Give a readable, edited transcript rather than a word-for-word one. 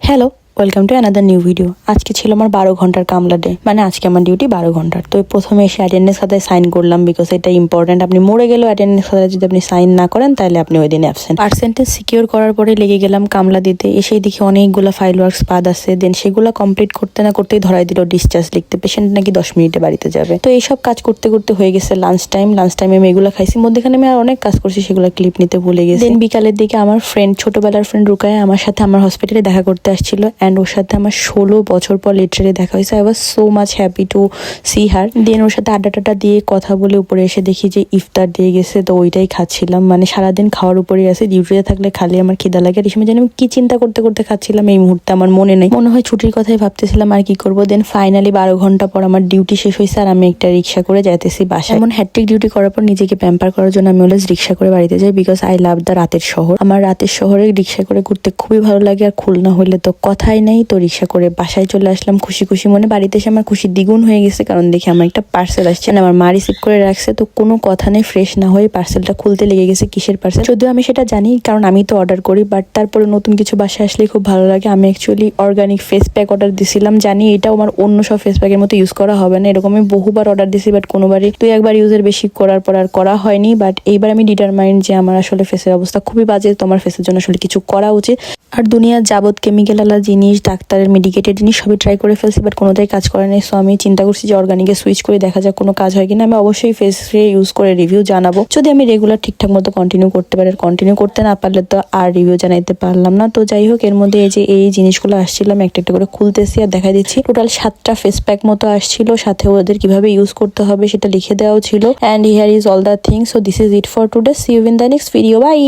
Hello, welcome to another new video. আজকে ছিল আমার 12 ঘন্টার কামলা ডে, মানে আজকে আমার ডিউটি 12 ঘন্টার। তো প্রথমে এসে অ্যাটেন্ডেন্স খাতায় সাইন করলাম, বিকজ এটা ইম্পর্টেন্ট। আপনি মরে গেলেও অ্যাটেন্ডেন্স খাতায় যদি আপনি সাইন না করেন তাহলে আপনি ওই দিন অ্যাবসেন্ট। পার্সেন্টেজ সিকিউর করার পরে লেগে গেলাম কামলা দিতে। এসেই দেখি অনেকগুলো ফাইল ওয়ার্কস বাদ আছে। দেন সেগুলো কমপ্লিট করতে না করতেই ধরাই দিল ডিসচার্জ লিখতে, পেশেন্ট নাকি 10 মিনিটে বাড়িতে যাবে। তো এইসব কাজ করতে করতে হয়ে গেছে লাঞ্চ টাইমে আমি এগুলো খাইছি। মধ্যেখানে আমি আর অনেক কাজ করছি, সেগুলো ক্লিপ নিতে ভুলে গেছি। দেন বিকালের দিকে আমার ফ্রেন্ড, ছোটবেলার ফ্রেন্ড রুকায়া আমার সাথে আমার হসপিটালে দেখা করতে আসছিল, অ্যান্ড ওর সাথে আমার 16 বছর পর লিটারালি দেখা হয়েছে। I was so much happy to see her. Then ওর সাথে আড্ডা দিয়ে কথা বলে উপরে এসে দেখি যে ইফতার দিয়ে গেছে, তো ওইটাই খাচ্ছিলাম। মানে সারাদিন খাওয়ার উপরেই আছে, ডিউটিতে থাকলে খালি আমার খিদা লাগে। আর এই সময় জানি আমি কি চিন্তা করতে করতে খাচ্ছিলাম এই মুহূর্তে আমার মনে নেই, মনে হয় ছুটির কথাই ভাবতেছিলাম আর কি করবো। দেন ফাইনালি 12 ঘন্টা পর আমার ডিউটি শেষ হয়েছে, আর আমি একটা রিক্সা করে যাইতেছি বাসায়। এমন হ্যাট্রিক ডিউটি করার পর নিজেকে প্যাম্পার করার জন্য আমি অলওয়েজ রিক্সা করে বাড়িতে যাই, বিকজ আই লাভ দ্য রাতের শহর। আমার রাতের শহরে রিক্সা করে ঘুরতে খুবই ভালো লাগে, আর খুলনা হইলে তো কথাই নেই। তো রিক্সা করে বাসায় চলে আসলাম খুশি খুশি মনে। বাড়িতে এসে আমার খুশি দ্বিগুণ হয়ে গেছে, কারণ দেখি আমার একটা পার্সেল আসছে, আমার মা রিসিভ করে রাখছে। তো কোনো কথা নেই, ফ্রেশ না হয়ে পার্সেলটা খুলতে লেগে গেছে। কিসের পার্সেল যদিও আমি সেটা জানি, কারণ আমি তো অর্ডার করি, বাট তারপরে নতুন কিছু বাসায় আসলে খুব ভালো লাগে। আমি actually organic face pack order দিছিলাম। জানি এটাও আমার অন্য সব ফেস প্যাকের মতো ইউজ করা হবে না, এরকম আমি বহুবার অর্ডার দিছি, বাট কোনোবারই 2-1 ইউজের বেশি করার পর আর করা হয়নি। বাট এইবার আমি ডিটারমাইন্ড যে আমার আসলে ফেসের অবস্থা খুবই বাজে, তো আমার ফেসের জন্য আসলে কিছু করা উচিত। আর দুনিয়ার যাবত কেমিক্যাল আলা জিনিস, ডাক্তারের মেডিকেটেড জিনিস সবই ট্রাই করে ফেলছি, বাট কোনোটাই কাজ করে নাই। সো আমি চিন্তা করছি যে অর্গানিকে সুইচ করে দেখা যাক কোনো কাজ হয় কিনা। আমি অবশ্যই ফেসে ইউজ করে রিভিউ জানাবো, যদি আমি রেগুলার ঠিকঠাক মতো কন্টিনিউ করতে পারি। আর কন্টিনিউ করতে না পারলে তো আর রিভিউ জানাইতে পারলাম না। তো যাই হোক, এর মধ্যে এই জিনিসগুলো আসছিল, আমি একটা একটা করে খুলতেছি আর দেখা দিচ্ছি। টোটাল 7টা ফেস প্যাক মতো আসছিল, সাথে ওদের কিভাবে ইউজ করতে হবে সেটা লিখে দেওয়াও ছিল। And here is all the things. So this is it for today. See you in the next video. By.